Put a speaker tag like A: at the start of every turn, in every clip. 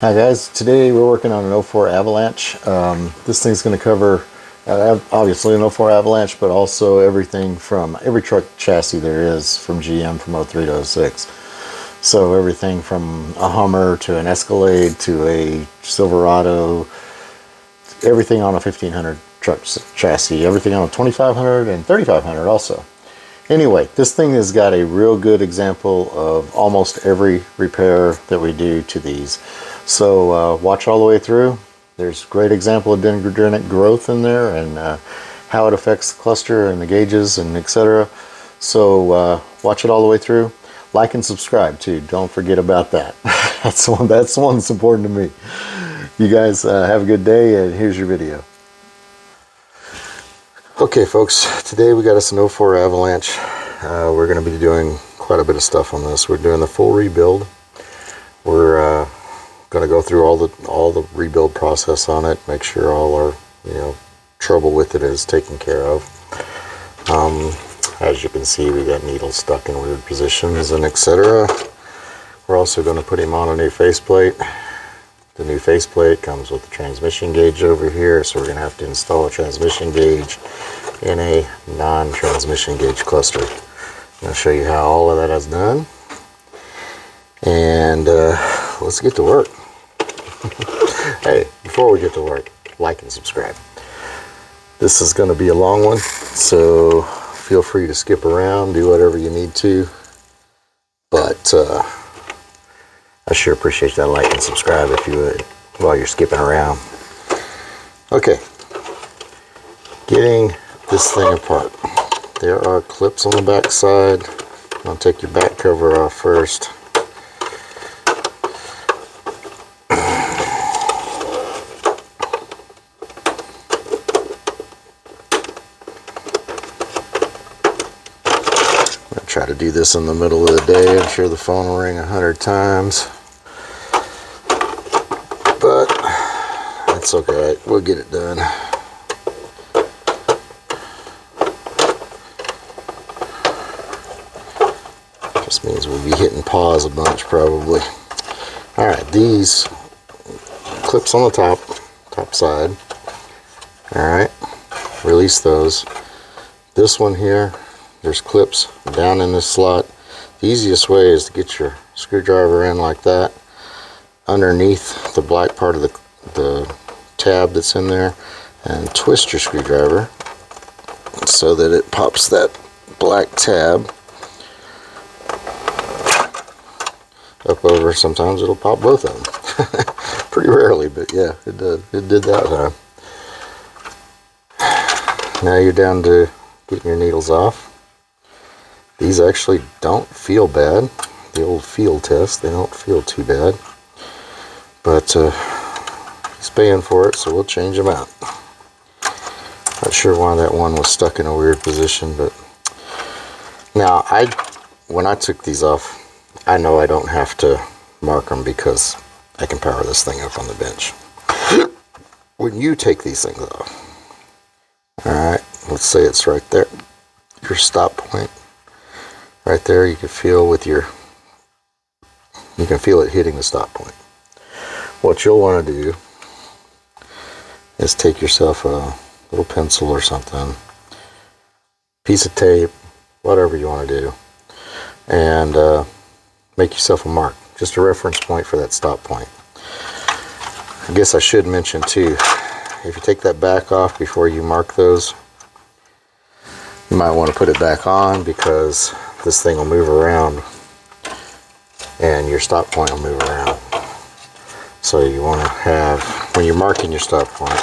A: Hi guys, today we're working on an 04 Avalanche. This thing's going to cover obviously an 04 Avalanche, but also everything from every truck chassis there is from GM from 03 to 06. So everything from a Hummer to an Escalade to a Silverado, everything on a 1500 truck chassis, everything on a 2500 and 3500 also. Anyway, this thing has got a real good example of almost every repair that we do to these. So watch all the way through. There's a great example of Dendritic Growth in there and how it affects the cluster and the gauges and etc. So watch it all the way through. Like and subscribe too. Don't forget about that. That's the one that's important to me. You guys have a good day, and here's your video. Okay folks, today we got us an 04 Avalanche. We're going to be doing quite a bit of stuff on this. We're doing the full rebuild. We're going to go through all the rebuild process on it, make sure all our trouble with it is taken care of. As you can see, we got needles stuck in weird positions and etc. We're also going to put him on a new faceplate. The new faceplate comes with the transmission gauge over here, so we're going to have to install a transmission gauge in a non-transmission gauge cluster. I'm going to show you how all of that is done. And let's get to work. Hey, before we get to work, like and subscribe. This is going to be a long one, so feel free to skip around, do whatever you need to. But I sure appreciate that like and subscribe if you would while you're skipping around. Okay, getting this thing apart. There are clips on the back side. I'll take your back cover off first. Try to do this in the middle of the day. I'm sure the phone will ring 100 times, but it's okay. We'll get it done. Just means we'll be hitting pause a bunch probably. All right, these clips on the top side. All right, release those. This one here, there's clips down in this slot. The easiest way is to get your screwdriver in like that underneath the black part of the tab that's in there, and twist your screwdriver so that it pops that black tab up over. Sometimes it'll pop both of them. Pretty rarely, but yeah, it did that time. Now you're down to getting your needles off. These actually don't feel bad. The old feel test, they don't feel too bad. But he's paying for it, so we'll change them out. Not sure why that one was stuck in a weird position, but now when I took these off, I know I don't have to mark them because I can power this thing up on the bench. When you take these things off, alright, let's say it's right there, your stop point. Right there, you can feel it hitting the stop point. What you'll want to do is take yourself a little pencil or something, piece of tape, whatever you want to do, and make yourself a mark, just a reference point for that stop point. I guess I should mention too, if you take that back off before you mark those, you might want to put it back on because this thing will move around and your stop point will move around. So you want to have, when you're marking your stop point,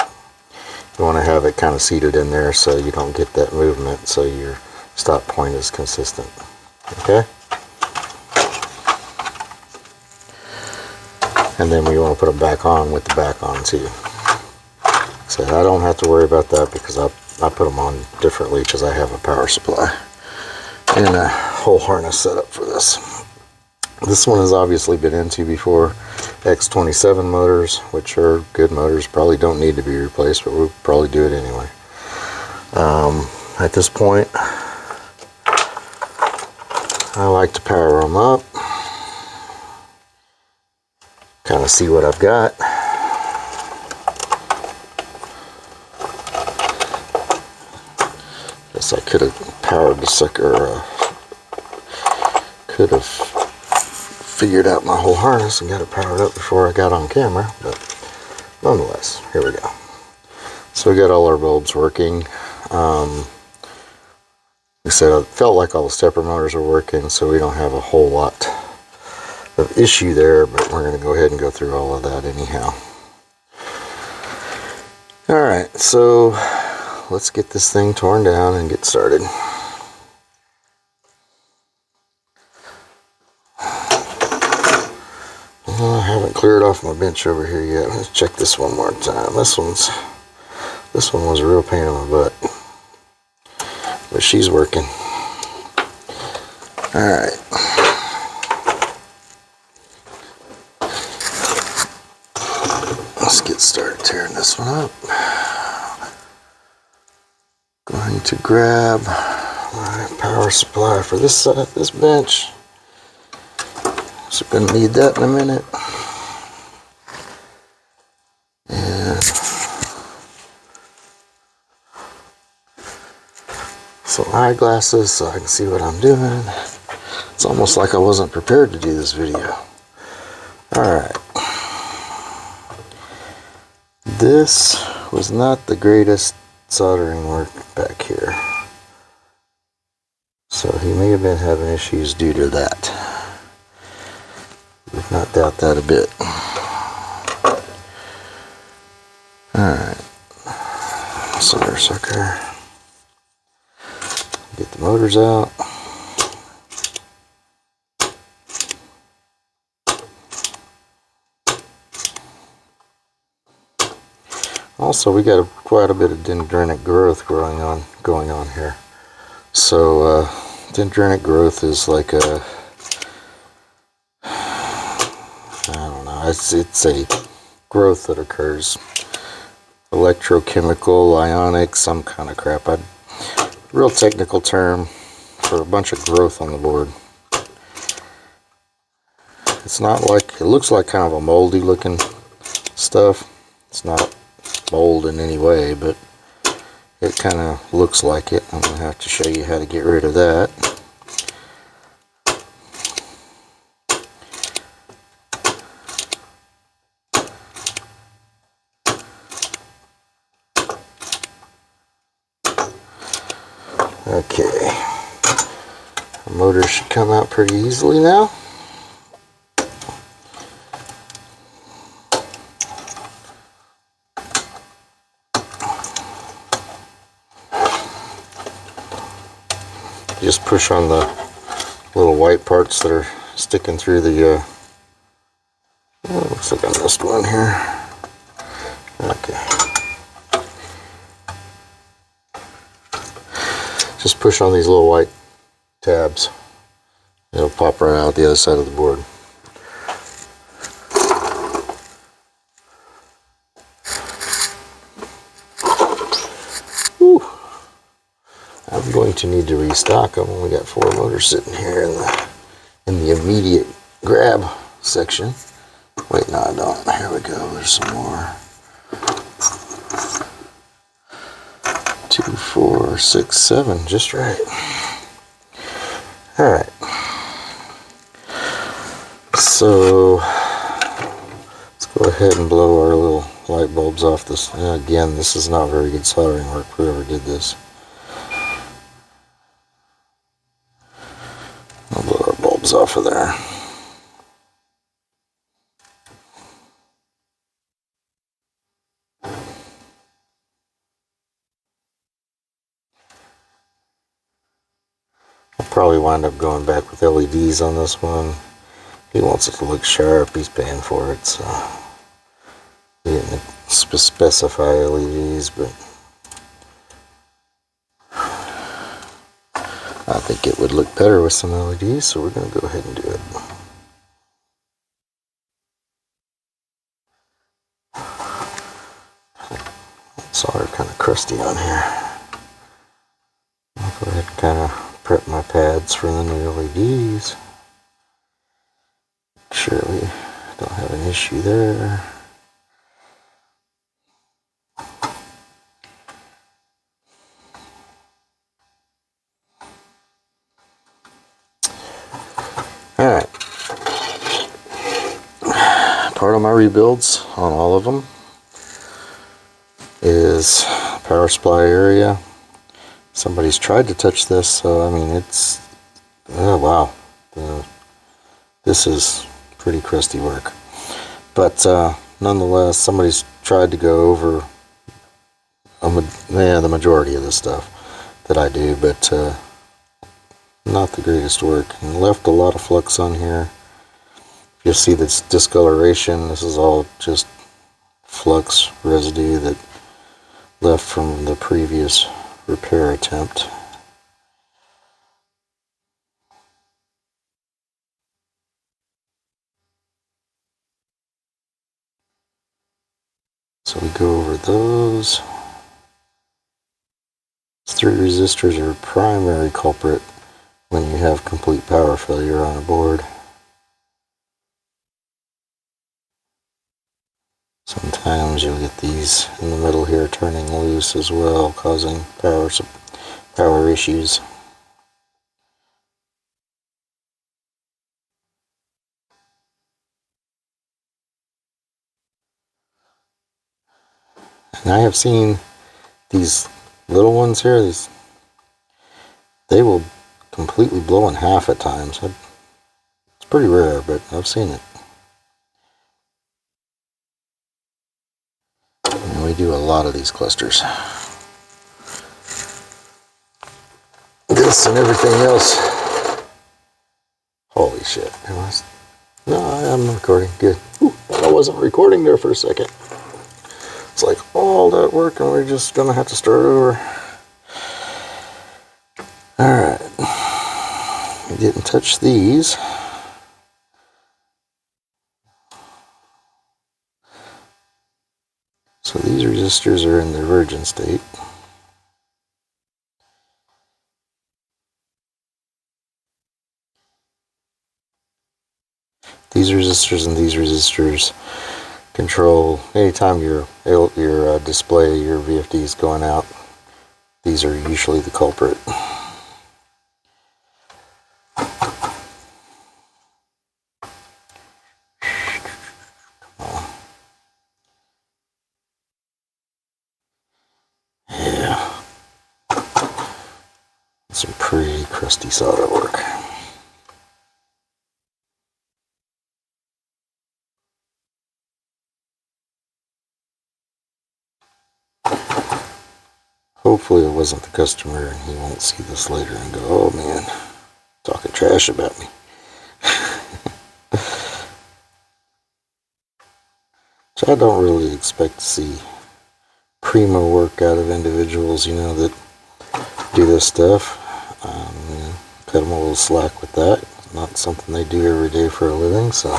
A: you want to have it kind of seated in there so you don't get that movement, so your stop point is consistent. Okay? And then we want to put them back on with the back on too. So I don't have to worry about that because I put them on differently because I have a power supply and a whole harness set up for this. This one has obviously been into before. X27 motors, which are good motors, probably don't need to be replaced, but we'll probably do it anyway. At this point, I like to power them up, kind of see what I've got. Guess I could have powered the sucker, could have figured out my whole harness and got it powered up before I got on camera, but nonetheless, here we go. So we got all our bulbs working. Like I said, I felt like all the stepper motors are working, so we don't have a whole lot of issue there, but we're going to go ahead and go through all of that anyhow. Alright, so let's get this thing torn down and get started. I haven't cleared off my bench over here yet. Let's check this one more time. This one was a real pain in my butt, but she's working. Alright. Let's get started tearing this one up. Going to grab my power supply for this side, this bench. So we're going to need that in a minute. And some eyeglasses so I can see what I'm doing. It's almost like I wasn't prepared to do this video. Alright. This was not the greatest soldering work back here. So he may have been having issues due to that. Would not doubt that a bit. Alright. Solder sucker. Get the motors out. Also, we got quite a bit of dendritic growth going on here. So dendritic growth is like a, I don't know, it's a growth that occurs, electrochemical, ionic, some kind of crap. Real technical term for a bunch of growth on the board. It's not like, it looks like kind of a moldy looking stuff. It's not mold in any way, but it kind of looks like it. I'm going to have to show you how to get rid of that. Okay, the motor should come out pretty easily now. Just push on the little white parts that are sticking through the, looks like I missed one here. Okay. Just push on these little white tabs. It'll pop right out the other side of the board. Whew. I'm going to need to restock them. We got 4 motors sitting here in the immediate grab section. Wait, no, I don't. Here we go. There's some more. 2, 4, 6, 7, just right. All right. So let's go ahead and blow our little light bulbs off this. Again, this is not very good soldering work, whoever did this. I'll blow our bulbs off of there. I'll probably wind up going back with LEDs on this one. He wants it to look sharp, he's paying for it, so he didn't specify LEDs, but I think it would look better with some LEDs, so we're going to go ahead and do it. Solder kind of crusty on here. I'll go ahead and kind of prep my pads for the new LEDs. Make sure we don't have any issue there. Alright. Part of my rebuilds on all of them is power supply area. Somebody's tried to touch this, so I mean it's, oh wow, this is pretty crusty work. But nonetheless, somebody's tried to go over the majority of the stuff that I do, but not the greatest work, and left a lot of flux on here. You'll see this discoloration. This is all just flux residue that left from the previous repair attempt. So we go over those. 3 resistors are a primary culprit when you have complete power failure on a board. Sometimes you'll get these in the middle here turning loose as well, causing power issues. And I have seen these little ones here, they will completely blow in half at times. It's pretty rare, but I've seen it. And we do a lot of these clusters. This and everything else. Holy shit. No, I am recording. Good. Ooh, I wasn't recording there for a second. It's like all that work and we're just gonna have to start over. Alright. I didn't touch these. So these resistors are in their virgin state. These resistors and these resistors control anytime your display, your VFD is going out. These are usually the culprit. Yeah. Some pretty crusty solder work. Hopefully it wasn't the customer and he won't see this later and go, oh man, talking trash about me. So I don't really expect to see primo work out of individuals, you know, that do this stuff. You know, cut them a little slack with that. It's not something they do every day for a living, so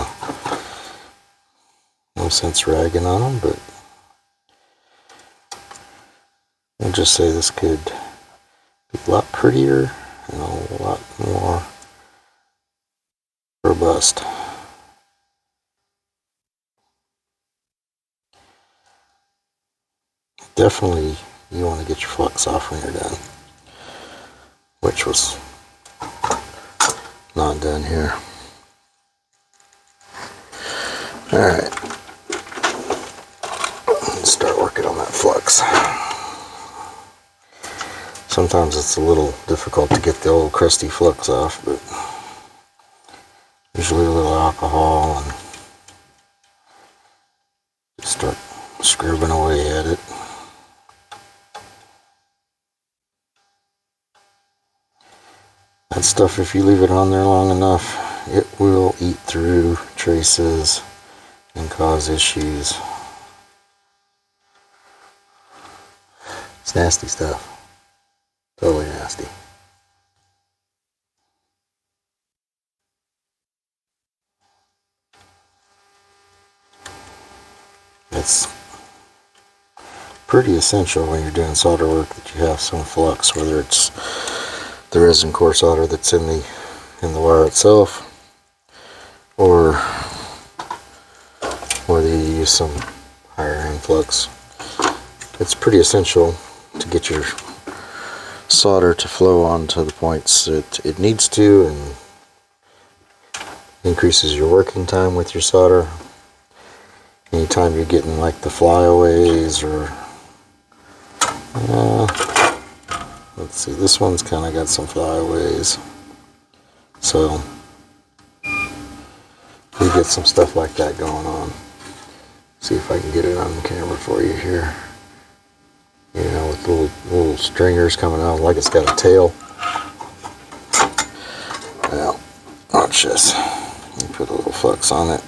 A: no sense ragging on them, but I'll just say this could be a lot prettier and a lot more robust. Definitely you want to get your flux off when you're done, which was not done here. Alright, let's start working on that flux. Sometimes it's a little difficult to get the old crusty flux off, but usually a little alcohol and just start scrubbing away at it. That stuff, if you leave it on there long enough, it will eat through traces and cause issues. It's nasty stuff. Totally nasty. It's pretty essential when you're doing solder work that you have some flux, whether it's the resin core solder that's in the wire itself, or use some higher end flux. It's pretty essential to get your solder to flow onto the points it needs to, and increases your working time with your solder. Anytime you're getting like the flyaways or let's see, this one's kind of got some flyaways, so you get some stuff like that going on. See if I can get it on the camera for you here. You know, with little stringers coming out like it's got a tail. Now, watch this. Let me put a little flux on it.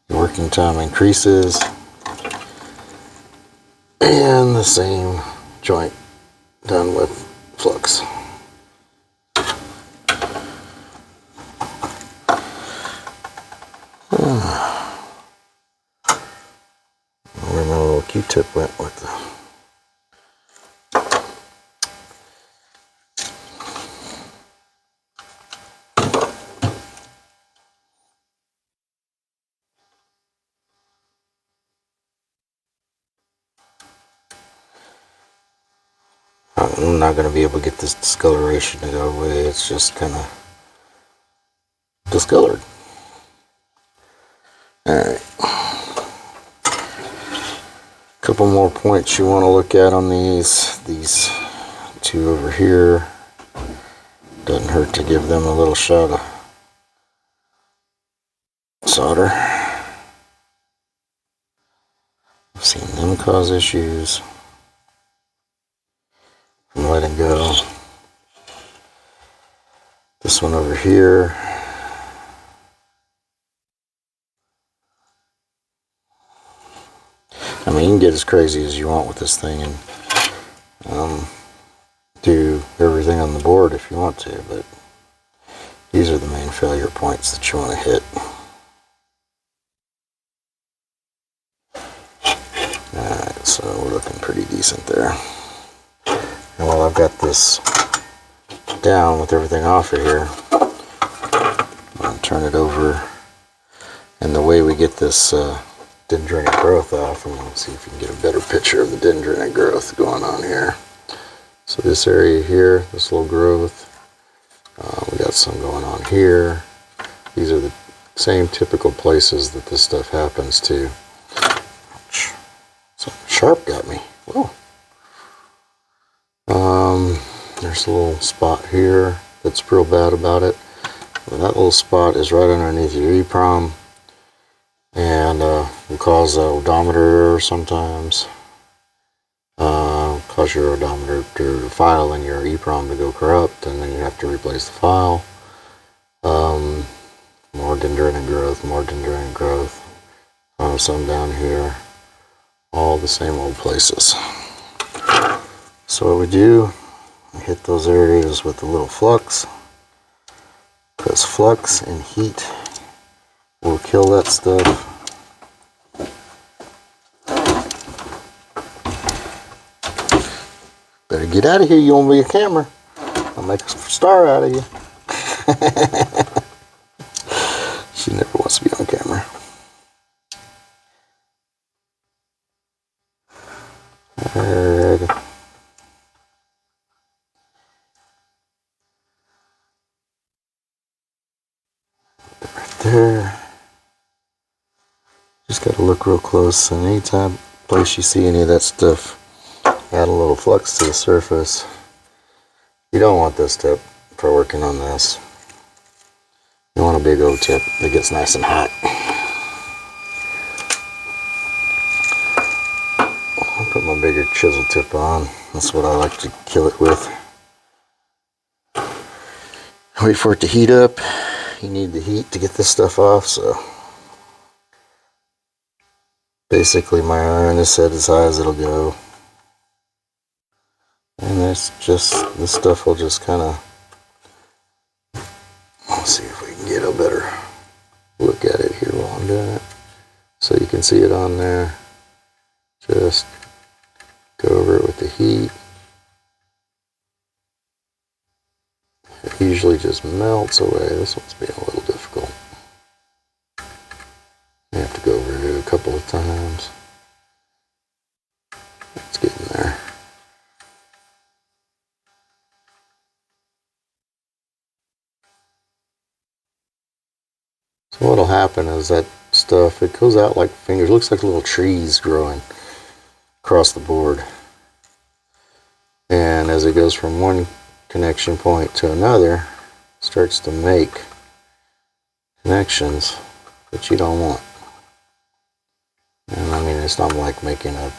A: Your working time increases, and the same joint done with flux. Where my little Q-tip went with the... I'm not going to be able to get this discoloration to go away. It's just kind of discolored. Alright. Couple more points you want to look at on these. These two over here. Doesn't hurt to give them a little shot of solder. I've seen them cause issues from letting go. This one over here. I mean, you can get as crazy as you want with this thing and do everything on the board if you want to, but these are the main failure points that you want to hit. Alright, so we're looking pretty decent there. And while I've got this down with everything off of here, I'll turn it over. And the way we get this dendritic growth off, and we'll see if we can get a better picture of the dendritic growth going on here. So this area here, this little growth, we got some going on here. These are the same typical places that this stuff happens to. Ouch. Something sharp got me. Whoa. There's a little spot here that's real bad about it. Well, that little spot is right underneath your EEPROM, and will cause an odometer error sometimes. Cause your odometer to file in your EEPROM to go corrupt, and then you have to replace the file. More dendritic growth, more dendritic growth. Some down here. All the same old places. So what we do, we hit those areas with a little flux, because flux and heat will kill that stuff. Better get out of here, you won't be a camera. I'll make a star out of you. She never wants to be on camera. Alright. Right there. Just got to look real close, and anytime place you see any of that stuff, add a little flux to the surface. You don't want this tip for working on this. You want a big O tip that gets nice and hot. I'll put my bigger chisel tip on. That's what I like to kill it with. Wait for it to heat up. You need the heat to get this stuff off, so basically my iron is set as high as it'll go. And that's just, this stuff will just kind of, let's see if we can get a better look at it here while I'm doing it. So you can see it on there. Just go over it with the heat. It usually just melts away. This one's being a little difficult. have to go over it a couple of times. Let's get in there. So what'll happen is that stuff, it goes out like fingers. It looks like little trees growing across the board. And as it goes from one connection point to another, it starts to make connections that you don't want. And I mean, it's not like making a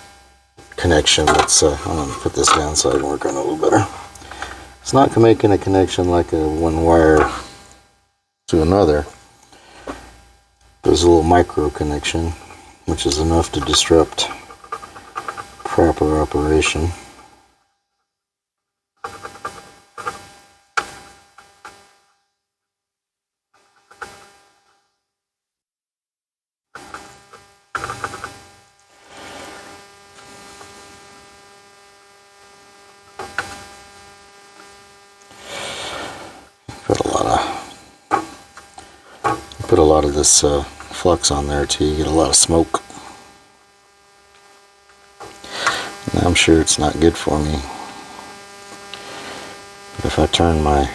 A: connection that's, I'm going to put this down so I can work on it a little better. It's not making a connection like a one wire to another. There's a little micro connection, which is enough to disrupt proper operation. Put a lot of this flux on there too. You get a lot of smoke. And I'm sure it's not good for me. But if I turn my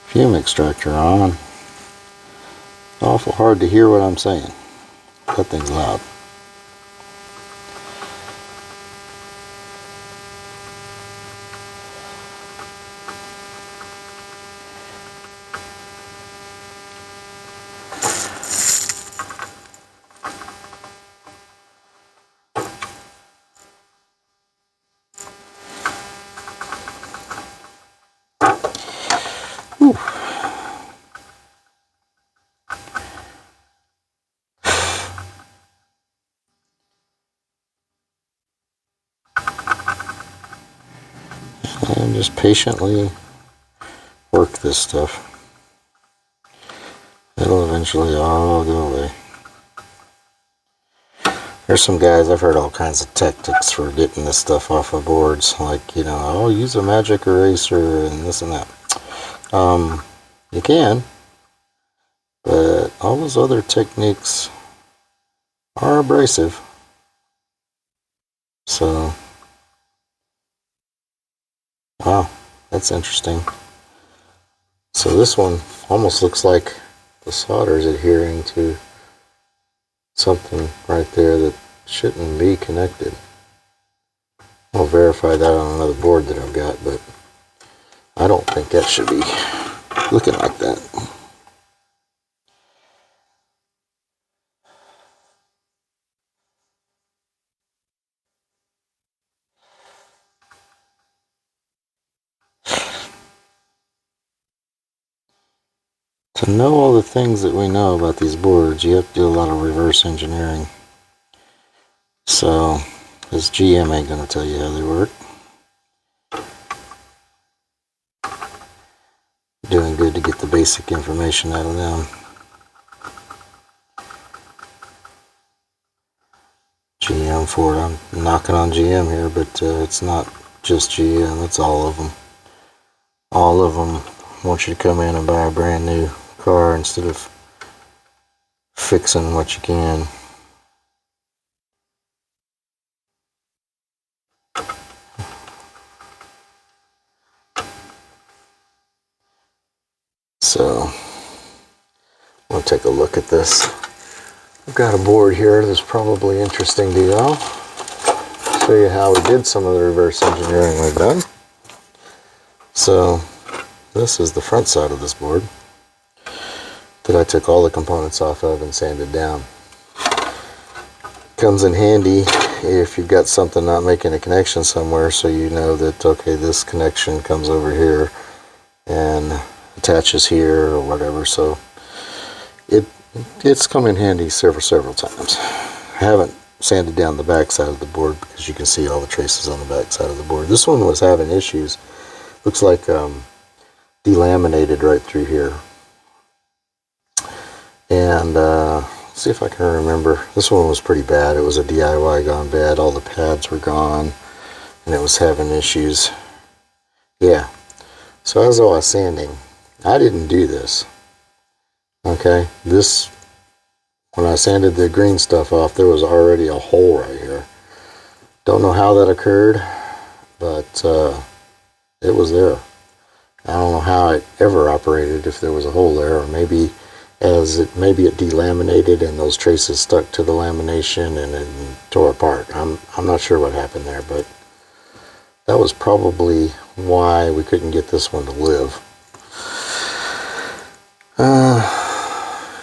A: fume extractor on, it's awful hard to hear what I'm saying. That thing's loud. Whew. And just patiently work this stuff. It'll eventually all go away. There's some guys, I've heard all kinds of tactics for getting this stuff off of boards, like, you know, I'll use a magic eraser and this and that. You can, but all those other techniques are abrasive. So, wow, that's interesting. So this one almost looks like the solder is adhering to something right there that shouldn't be connected. I'll verify that on another board that I've got, but I don't think that should be looking like that. To know all the things that we know about these boards, you have to do a lot of reverse engineering. So, this GM ain't going to tell you how they work. Doing good to get the basic information out of them. GM for it. I'm knocking on GM here, but it's not just GM, it's all of them. All of them want you to come in and buy a brand new car instead of fixing what you can. So, we'll take a look at this. I've got a board here that's probably interesting to y'all. Show you how we did some of the reverse engineering we've done. So, this is the front side of this board that I took all the components off of and sanded down. Comes in handy if you've got something not making a connection somewhere, so you know that, okay, this connection comes over here and attaches here or whatever. So it's come in handy several times. I haven't sanded down the back side of the board because you can see all the traces on the back side of the board. This one was having issues. Looks like delaminated right through here. And let's see if I can remember. This one was pretty bad. It was a DIY gone bad. All the pads were gone and it was having issues. Yeah. So as I was sanding, I didn't do this. Okay, this when I sanded the green stuff off, there was already a hole right here. Don't know how that occurred, but it was there. I don't know how it ever operated if there was a hole there, or maybe maybe it delaminated and those traces stuck to the lamination and then tore apart. I'm not sure what happened there, but that was probably why we couldn't get this one to live.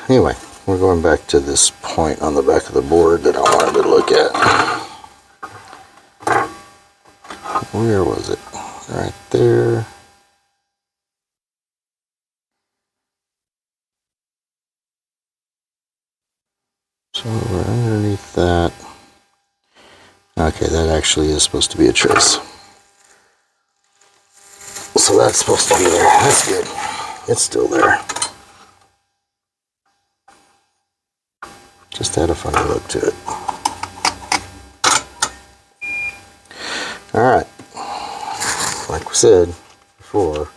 A: Anyway, we're going back to this point on the back of the board that I wanted to look at. Where was it? Right there. So we're underneath that. Okay, that actually is supposed to be a trace. So that's supposed to be there. That's good. It's still there. Just had a funny look to it. Alright. Like we said before,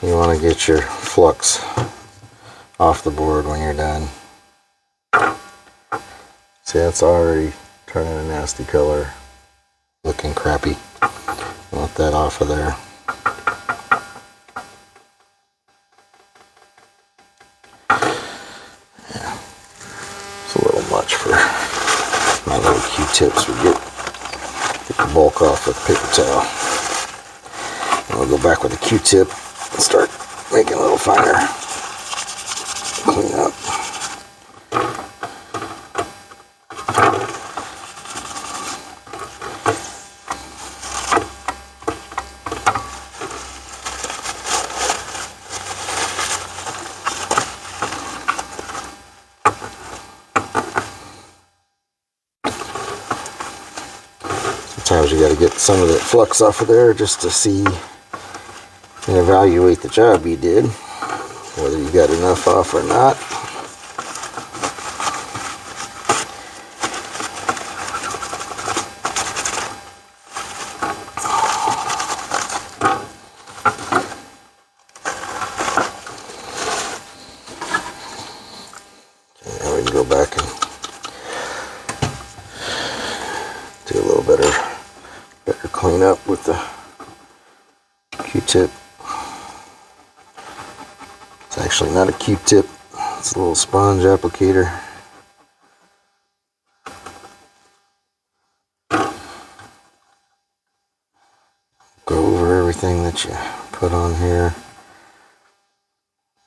A: you want to get your flux off the board when you're done. See, that's already turning a nasty color. Looking crappy. Want that off of there. Yeah. It's a little much for my little Q-tips. We get the bulk off with a paper towel. And we'll go back with a Q-tip and start making a little finer. Clean up. Sometimes you got to get some of that flux off of there just to see and evaluate the job you did, whether you got enough off or not. Okay, now we can go back and do a little better clean up with the Q-tip. It's actually not a Q-tip, it's a little sponge applicator. Go over everything that you put on here.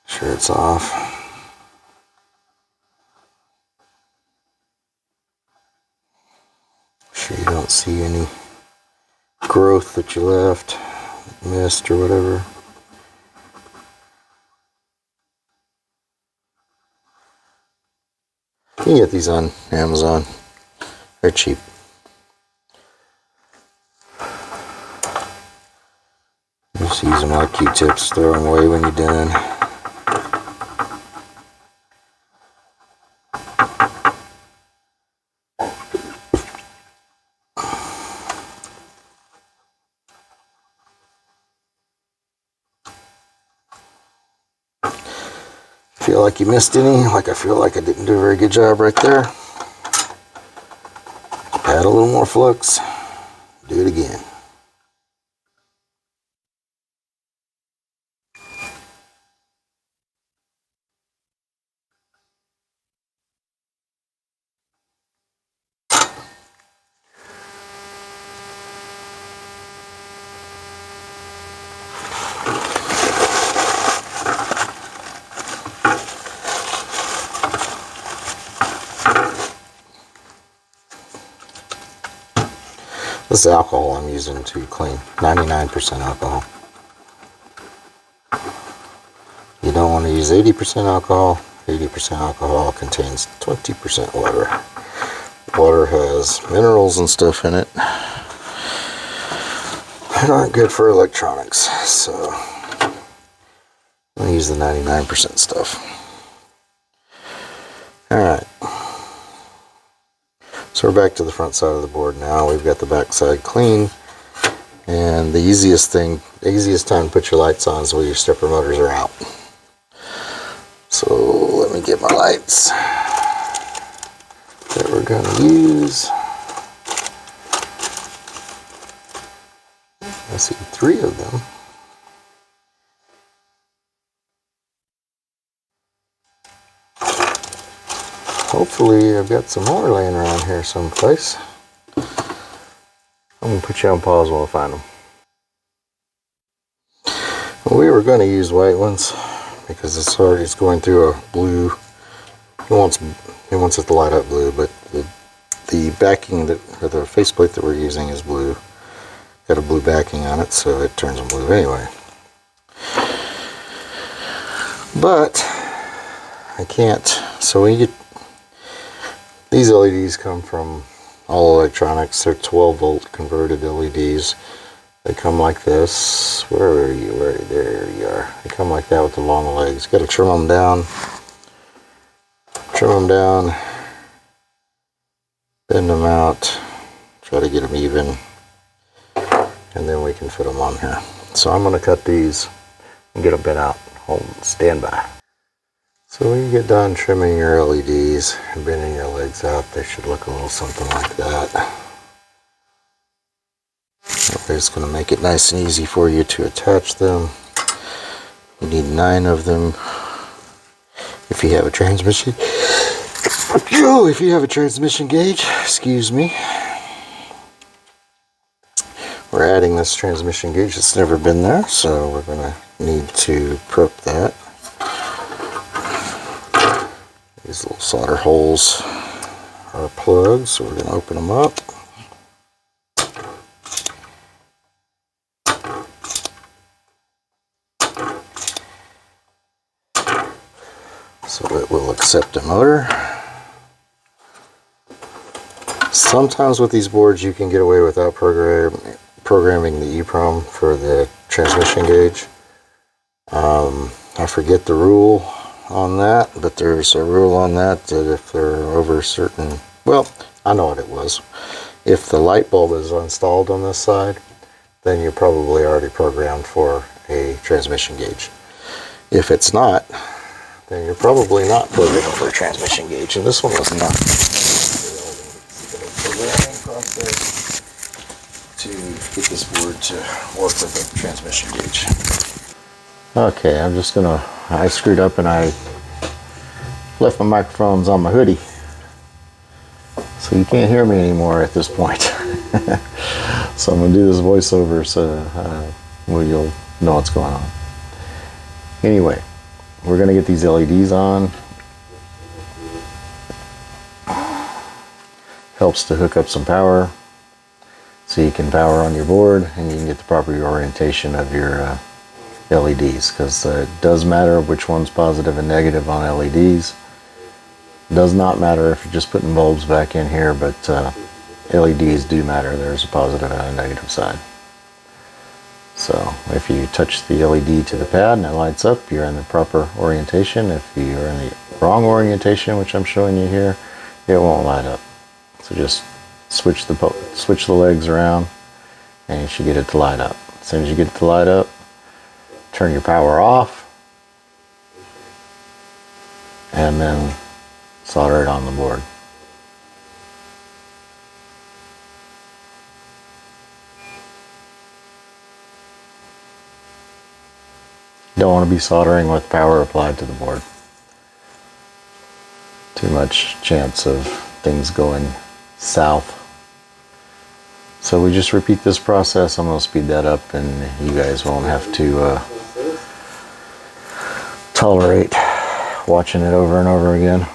A: Sure it's off. Sure you don't see any growth that you left, missed or whatever. You can get these on Amazon. They're cheap. Just use them like Q-tips, throw them away when you're done. Feel like you missed any, like I feel like I didn't do a very good job right there. Add a little more flux, do it again. This is alcohol I'm using to clean, 99% alcohol. You don't want to use 80% alcohol. 80% alcohol contains 20% water. Water has minerals and stuff in it that aren't good for electronics, so I'm going to use the 99% stuff. Alright. So we're back to the front side of the board now. We've got the back side clean, and the easiest time to put your lights on is when your stepper motors are out. So let me get my lights. going to use, I see 3 of them. Hopefully I've got some more laying around here someplace. I'm going to put you on pause while I find them. Well, we were going to use white ones because it's going through a blue. He wants it to light up blue, but the backing or the faceplate that we're using is blue. Got a blue backing on it, so it turns them blue anyway. But I can't. So when you get these LEDs, come from All Electronics. They're 12 volt converted LEDs. They come like this. Where are you? There you are. They come like that with the long legs. Got to trim them down. Bend them out. Try to get them even. And then we can fit them on here. So I'm going to cut these and get them bent out. Stand by. So when you get done trimming your LEDs and bending your legs out, they should look a little something like that. It's going to make it nice and easy for you to attach them. You need 9 of them if you have a transmission. If you have a transmission gauge, excuse me. We're adding this transmission gauge that's never been there, so we're going to need to prep that. These little solder holes are plugs, so we're going to open them up. So it will accept a motor. Sometimes with these boards you can get away without programming the EEPROM for the transmission gauge. I forget the rule on that, but there's a rule on that if they're over certain, well, I know what it was. If the light bulb is installed on this side, then you're probably already programmed for a transmission gauge. If it's not, then you're probably not programmed for a transmission gauge, and this one was not. The programming process to get this board to work with a transmission gauge. Okay, I screwed up and I left my microphones on my hoodie, so you can't hear me anymore at this point. So I'm going to do this voiceover so you'll know what's going on. Anyway, we're going to get these LEDs on. Helps to hook up some power so you can power on your board and you can get the proper orientation of your LEDs, because it does matter which one's positive and negative on LEDs. Does not matter if you're just putting bulbs back in here, but LEDs do matter. There's a positive and a negative side. So if you touch the LED to the pad and it lights up, you're in the proper orientation. If you're in the wrong orientation, which I'm showing you here, it won't light up. So just switch the legs around and you should get it to light up. As soon as you get it to light up, turn your power off and then solder it on the board. Don't want to be soldering with power applied to the board. Too much chance of things going south. So we just repeat this process. I'm going to speed that up and you guys won't have to tolerate watching it over and over again.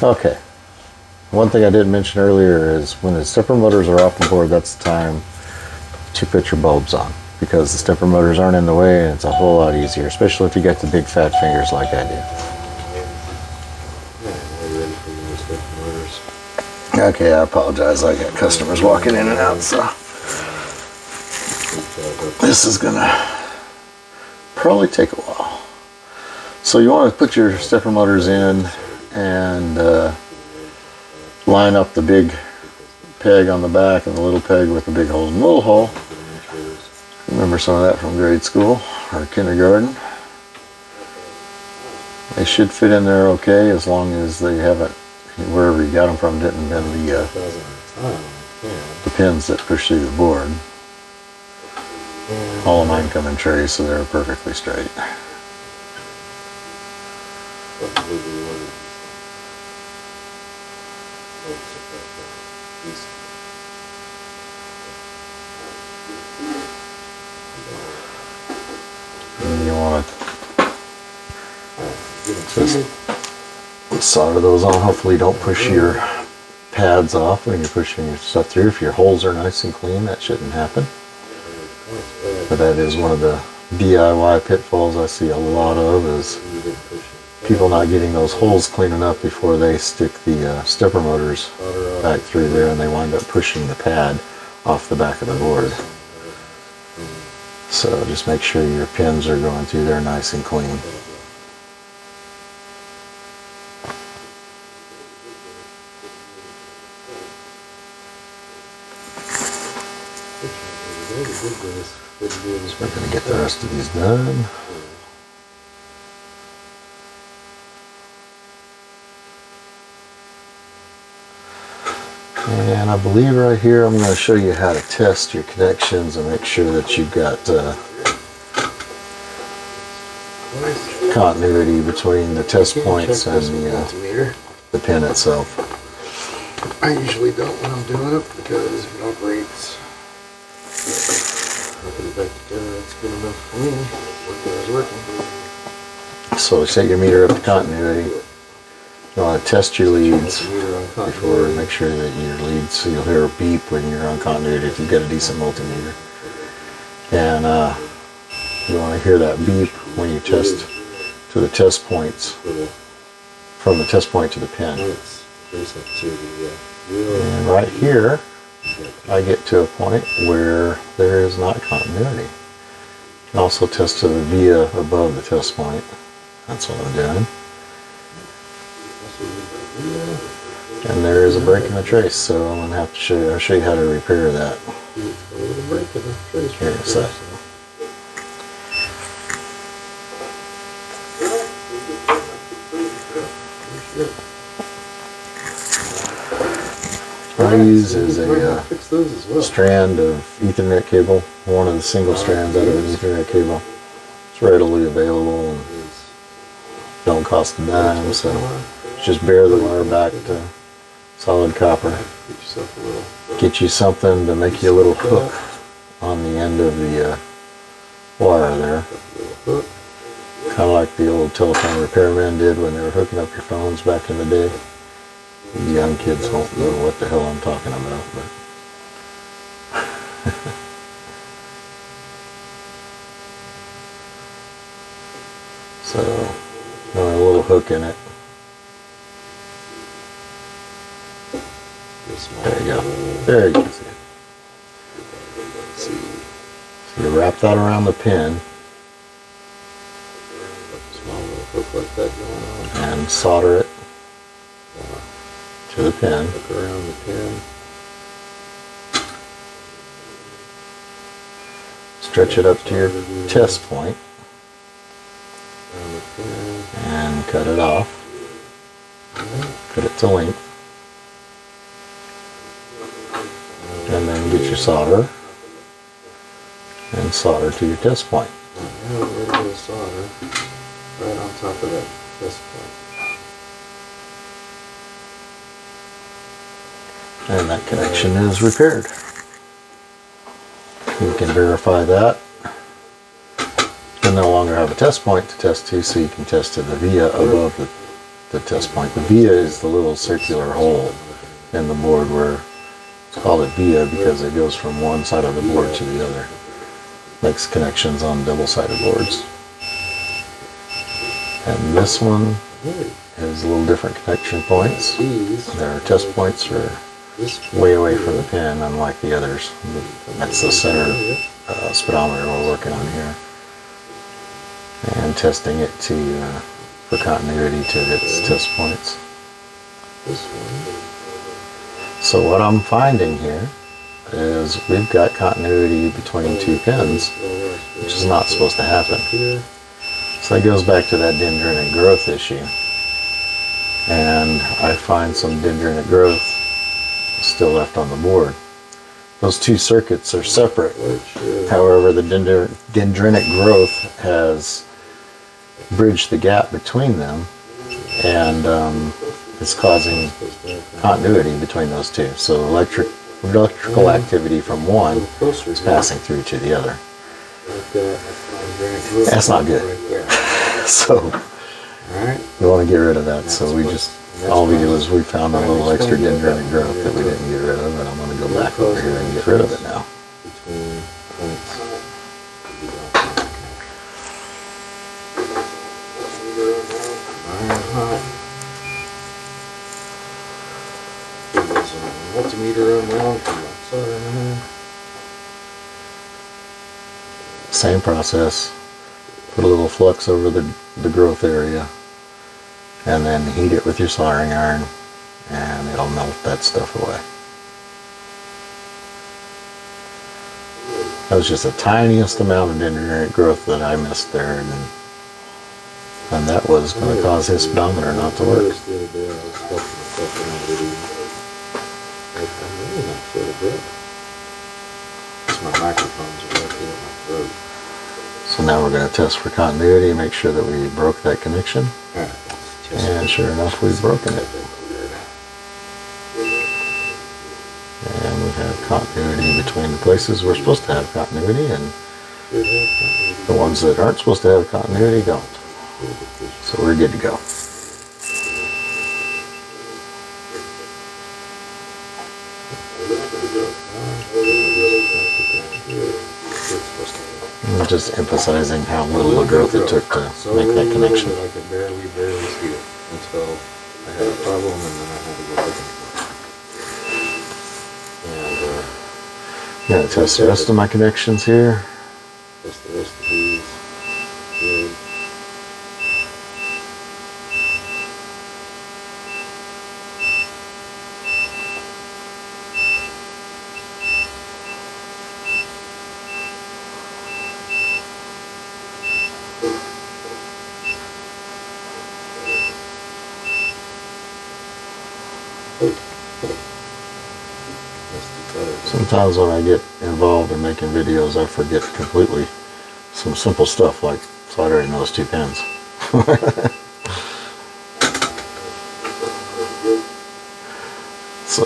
A: Okay. One thing I didn't mention earlier is when the stepper motors are off the board, that's the time to put your bulbs on, because the stepper motors aren't in the way and it's a whole lot easier, especially if you got the big fat fingers like I do. Okay, I apologize. I got customers walking in and out, so this is gonna probably take a while. So you want to put your stepper motors in and line up the big peg on the back and the little peg with the big hole in the little hole. Remember some of that from grade school or kindergarten. They should fit in there okay, as long as they haven't, wherever you got them from, didn't bend the pins that push through the board. All of mine come in trays, so they're perfectly straight. And you want to just solder those on. Hopefully you don't push your pads off when you're pushing your stuff through. If your holes are nice and clean, that shouldn't happen. But that is one of the DIY pitfalls I see a lot of, is people not getting those holes clean enough before they stick the stepper motors back through there, and they wind up pushing the pad off the back of the board. So just make sure your pins are going through there nice and clean. So we're going to get the rest of these done. And I believe right here I'm going to show you how to test your connections and make sure that you've got continuity between the test points and the pin itself.
B: I usually don't when I'm doing it, because if it operates, I'll put it back together. That's good enough for me. Working.
A: So set your meter up to continuity. You want to test your leads before, make sure that your leads, so you'll hear a beep when you're on continuity if you've got a decent multimeter. And you want to hear that beep when you test to the test points, from the test point to the pin. And right here, I get to a point where there is not continuity. You can also test to the via above the test point. That's what I'm doing. And there is a break in the trace, so I'm going to have to show you, I'll show you how to repair that here in a sec. What I use is a strand of Ethernet cable, one of the single strands out of an Ethernet cable. It's readily available and don't cost a dime, so just bare the wire back to solid copper. Get you something to make you a little hook on the end of the wire there. Kind of like the old telephone repairmen did when they were hooking up your phones back in the day. You young kids won't know what the hell I'm talking about, but so a little hook in it. There you go. There you can see it. So you wrap that around the pin and solder it to the pin.
B: Around the pin.
A: Stretch it up to your test point and cut it off. Cut it to length. And then get your solder and solder to your test point.
B: I have a little bit of solder right on top of that test point.
A: And that connection is repaired. You can verify that. You no longer have a test point to test to, so you can test to the via above the the test point. The via is the little circular hole in the board where it's called a via because it goes from one side of the board to the other. Makes connections on double-sided boards. And this one is a little different connection points. Their test points are way away from the pin, unlike the others. That's the center speedometer we're working on here. And testing it to for continuity to its test points. So what I'm finding here is we've got continuity between two pins, which is not supposed to happen. So that goes back to that dendritic growth issue. And I find some dendritic growth still left on the board. Those two circuits are separate. However, the dendritic growth has bridged the gap between them, and it's causing continuity between those two. So electrical activity from one is passing through to the other. That's not good. So we want to get rid of that. So we just, all we do is we found a little extra dendritic growth that we didn't get rid of, and I'm going to go back over here and get rid of it now.
B: Multimeter around from that.
A: Same process. Put a little flux over the growth area, and then heat it with your soldering iron, and it'll melt that stuff away. That was just the tiniest amount of dendritic growth that I missed there, and that was going to cause his speedometer not to work.
B: My microphones are right there in my throat.
A: So now we're going to test for continuity and make sure that we broke that connection. And sure enough, we've broken it. And we have continuity between the places we're supposed to have continuity, and the ones that aren't supposed to have continuity don't. So we're good to go. I'm just emphasizing how little growth it took to make that connection.
B: I could barely see it until I had a problem, and then I had to go looking for it. And
A: I'm going to test the rest of my connections here.
B: test the rest of these. Good.
A: Sometimes when I get involved in making videos, I forget completely some simple stuff like soldering those two pins. So,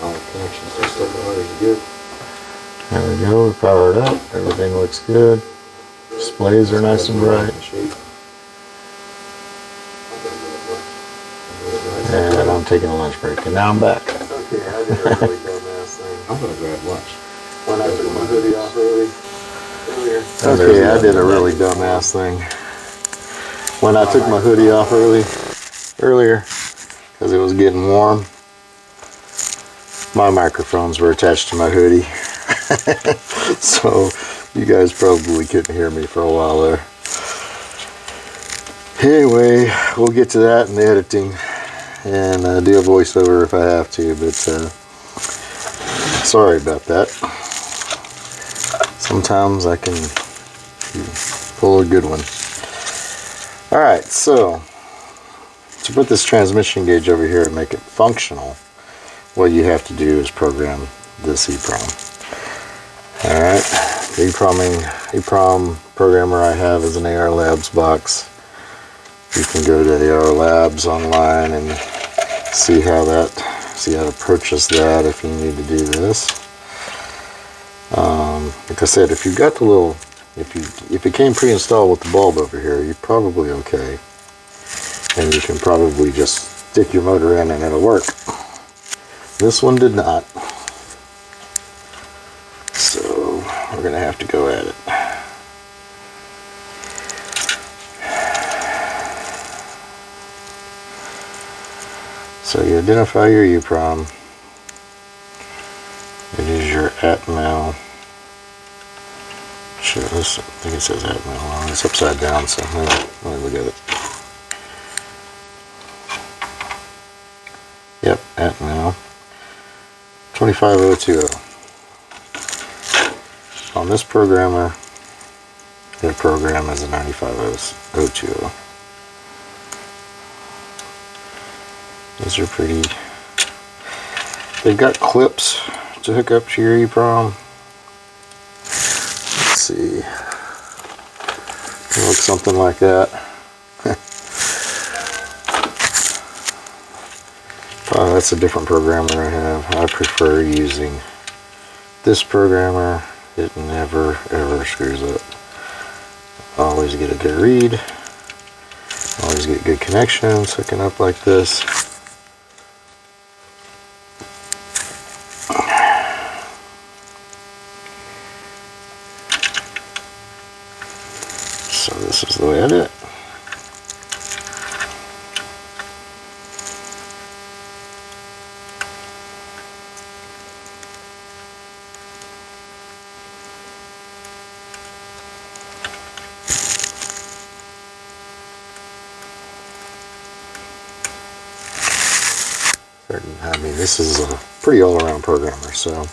B: all the connections are still good.
A: There we go, we power it up, everything looks good. Displays are nice and bright. And I'm taking a lunch break, and now I'm back.
B: Okay, I did a really dumbass thing. I'm gonna grab lunch. When I took my hoodie off earlier. Okay, I did a really dumbass thing. When I took my hoodie off earlier, because it was getting warm, my microphones were attached to my hoodie. So you guys probably couldn't hear me for a while there. Anyway, we'll get to that in the editing, and do a voiceover if I have to, but sorry about that. Sometimes I can pull a good one. Alright, so to put this transmission gauge over here and make it functional, what you have to do is program this EEPROM. Alright, the EEPROM programmer I have is an AR Labs box. You can go to AR Labs online and see how to purchase that if you need to do this. Like I said, if you've got the little If it came pre-installed with the bulb over here, you're probably okay. And you can probably just stick your motor in and it'll work. This one did not. So we're going to have to go at it. So you identify your EEPROM. It is your Atmel. Sure, this, I think it says Atmel. Well, it's upside down, so let me look at it. Yep, Atmel 25020. On this programmer, their program is a 95020. These are pretty. They've got clips to hook up to your EEPROM. Let's see. It looks something like that. Oh, that's a different programmer I have. I prefer using this programmer. It never ever screws up. I always get a good read. Always get good connections hooking up like this. So this is the way I do it. I mean, this is a pretty all-around programmer, so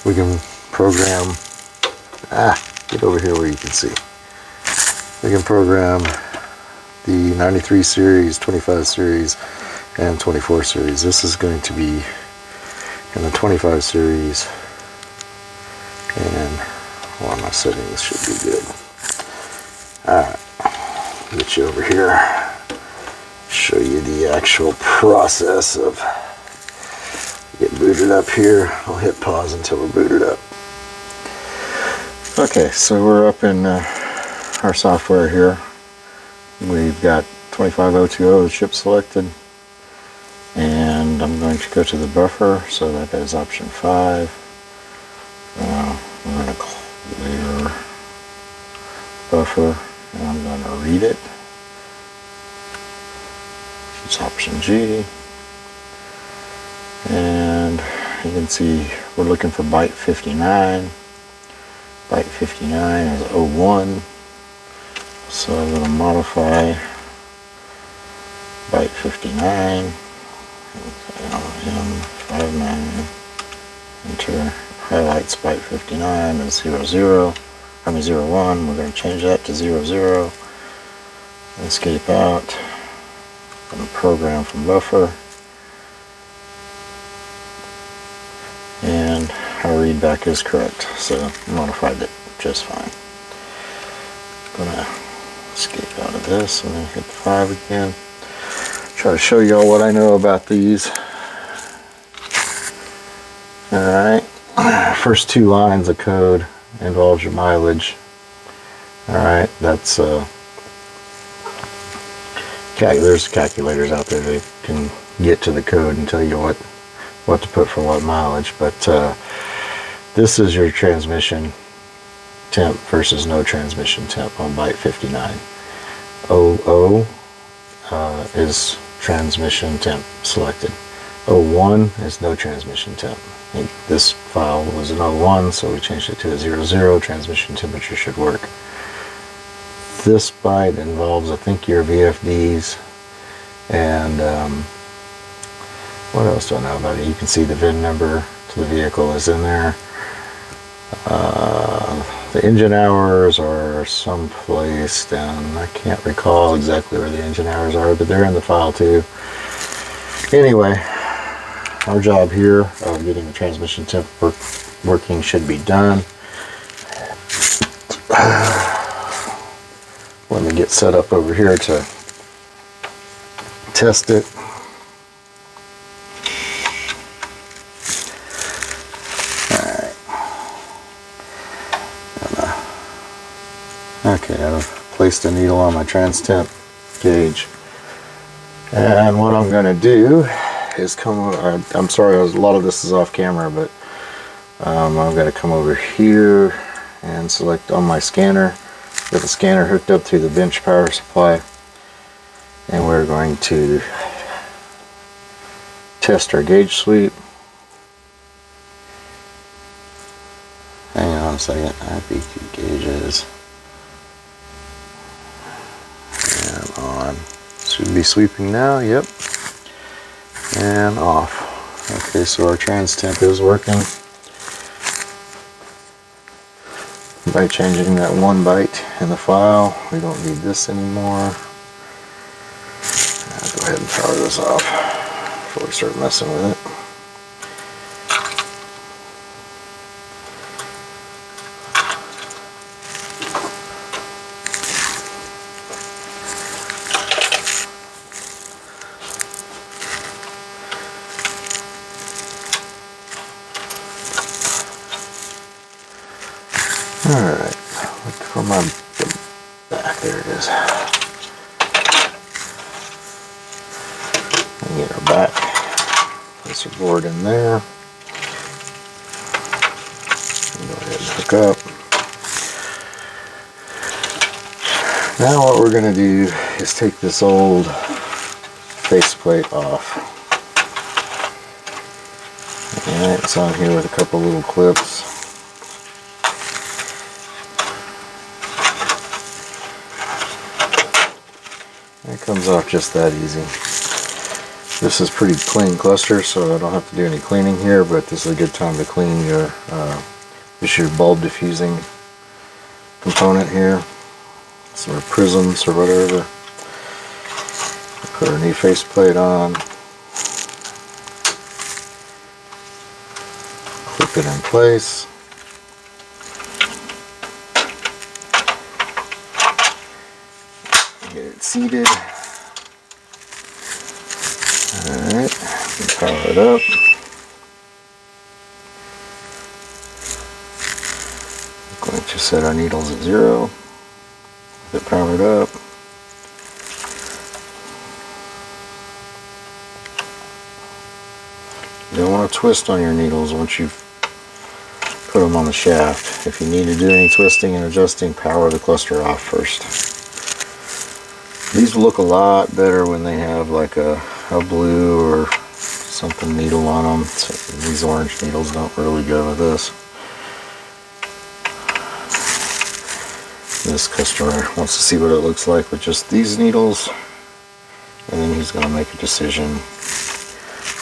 B: we can program. Get over here where you can see. We can program the 93 series, 25 series, and 24 series. This is going to be in the 25 series, and well, my settings should be good. Alright, get you over here, show you the actual process of get booted up here. I'll hit pause until we're booted up. Okay, so we're up in our software here. We've got 25020 chip selected, and I'm going to go to the buffer, so that is option 5. I'm going to clear buffer, and I'm going to read it. It's option G, and you can see we're looking for byte 59. Byte 59 is 01. So I'm going to modify byte 59, LM59, enter, highlights byte 59 as 01. We're going to change that to 00. Escape out. I'm going to program from buffer. And our readback is correct, so modified it just fine. I'm going to escape out of this and then hit the 5 again. Try to show you all what I know about these. Alright, first 2 lines of code involves your mileage. Alright, that's there's calculators out there that can get to the code and tell you what to put for what mileage, but this is your transmission temp versus no transmission temp on byte 59. 00 is transmission temp selected. 01 is no transmission temp. This file was an 01, so we changed it to a 00. Transmission temperature should work. This byte involves, I think, your VFDs, and what else do I know about it? You can see the VIN number to the vehicle is in there. The engine hours are someplace down. I can't recall exactly where the engine hours are, but they're in the file too. Anyway, our job here of getting the transmission temp working should be done. Let me get set up over here to test it. placed a needle on my Temp gauge. And what I'm going to do is I'm sorry, a lot of this is off camera, but I'm going to come over here and select on my scanner. Got the scanner hooked up through the bench power supply, and we're going to test our gauge sweep. Hang on a second, IPQ gauges. And on. Should be sweeping now, yep. And off. Okay, so our Temp is working. By changing that one byte in the file, we don't need this anymore. I'll go ahead and power this off before we start messing with it. Alright, look for my back, there it is. And get our back, place our board in there. And go ahead and hook up. Now what we're going to do is take this old faceplate off. Alright, it's on here with a couple little clips. It comes off just that easy. This is pretty clean cluster, so I don't have to do any cleaning here, but this is a good time to clean your bulb diffusing component here. Some prisms or whatever. Put our new faceplate on. Clip it in place. Get it seated. Alright, power it up. I'm going to set our needles at 0. Get it powered up. You don't want to twist on your needles once you've put them on the shaft. If you need to do any twisting and adjusting, power the cluster off first. These look a lot better when they have like a blue or something needle on them. So these orange needles don't really go with this. This customer wants to see what it looks like with just these needles, and then he's going to make a decision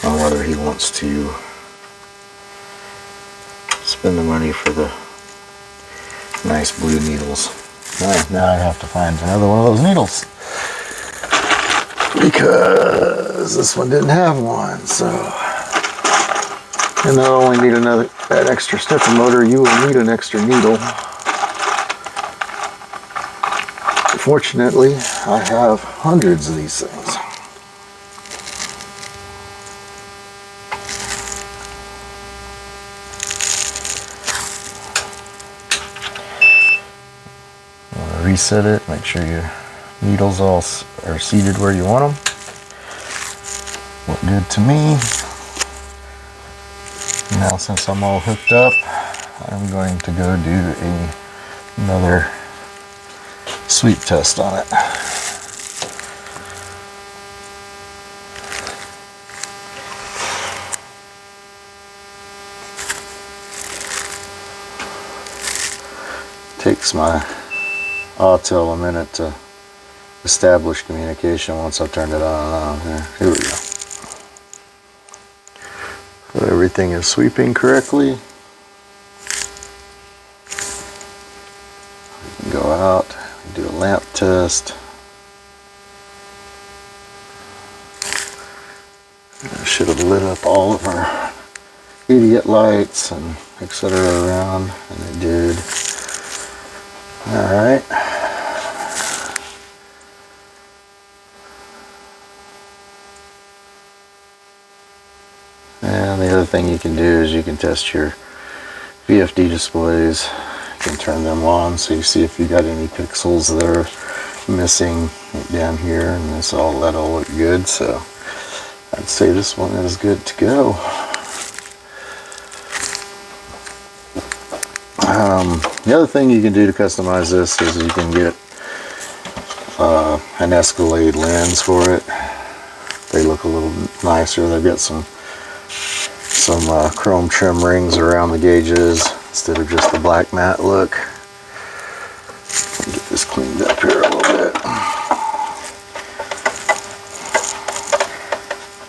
B: on whether he wants to spend the money for the nice blue needles. Alright, now I have to find another one of those needles, because this one didn't have one. So, and not only need that extra stepper motor, you will need an extra needle. Fortunately, I have hundreds of these things. Reset it, make sure your needles all are seated where you want them. Look good to me. Now since I'm all hooked up, I'm going to go do another sweep test on it. Takes my Autel a minute to establish communication once I've turned it on. Here we go. So everything is sweeping correctly. We can go out, do a lamp test. I should have lit up all of our idiot lights and etc. around, and I did. Alright. And the other thing you can do is you can test your VFD displays. You can turn them on so you see if you got any pixels that are missing down here, and that'll look good. So I'd say this one is good to go. The other thing you can do to customize this is you can get an Escalade lens for it. They look a little nicer. They've got some chrome trim rings around the gauges instead of just the black matte look. Get this cleaned up here a little bit.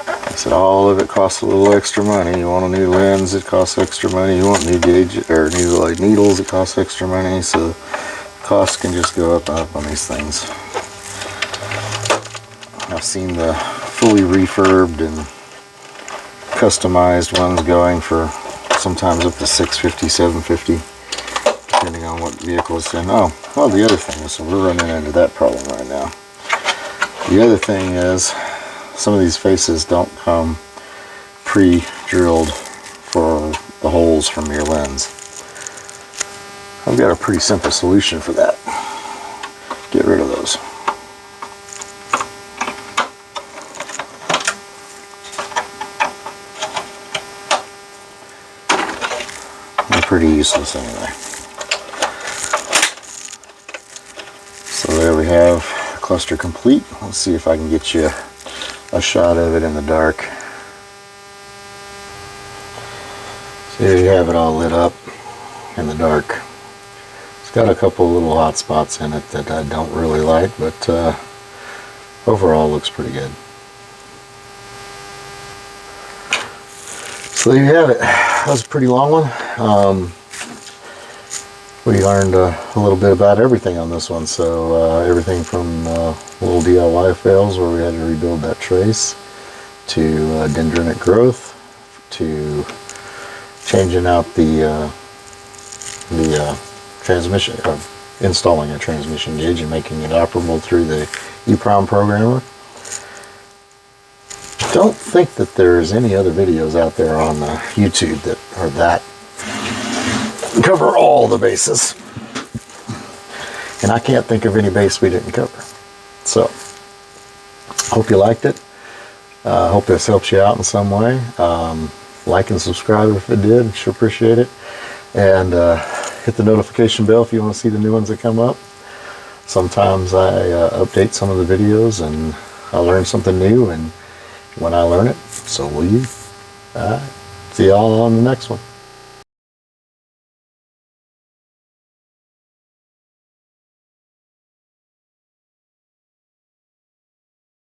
B: I said all of it costs a little extra money. You want a new lens, it costs extra money. You want new gauge or new like needles, it costs extra money. So costs can just go up and up on these things. I've seen the fully refurbed and customized ones going for sometimes up to $650, $750, depending on what vehicle it's in. Oh, well, the other thing is, so we're running into that problem right now. The other thing is, some of these faces don't come pre-drilled for the holes from your lens. I've got a pretty simple solution for that. Get rid of those. They're pretty useless anyway. So there we have the cluster complete. Let's see if I can get you a shot of it in the dark. So here you have it all lit up in the dark. It's got a couple little hot spots in it that I don't really like, but overall looks pretty good. So there you have it. That was a pretty long one. We learned a little bit about everything on this one. So everything from little DIY fails where we had to rebuild that trace, to Dendritic Growth, to changing out the transmission, installing a transmission gauge and making it operable through the EEPROM programmer. Don't think that there's any other videos out there on YouTube that are that cover all the bases, and I can't think of any base we didn't cover. So hope you liked it. Hope this helps you out in some way. Like and subscribe if it did, sure appreciate it. And hit the notification bell if you want to see the new ones that come up. Sometimes I update some of the videos and I learn something new, and when I learn it, so will you. All right. See y'all on the next one.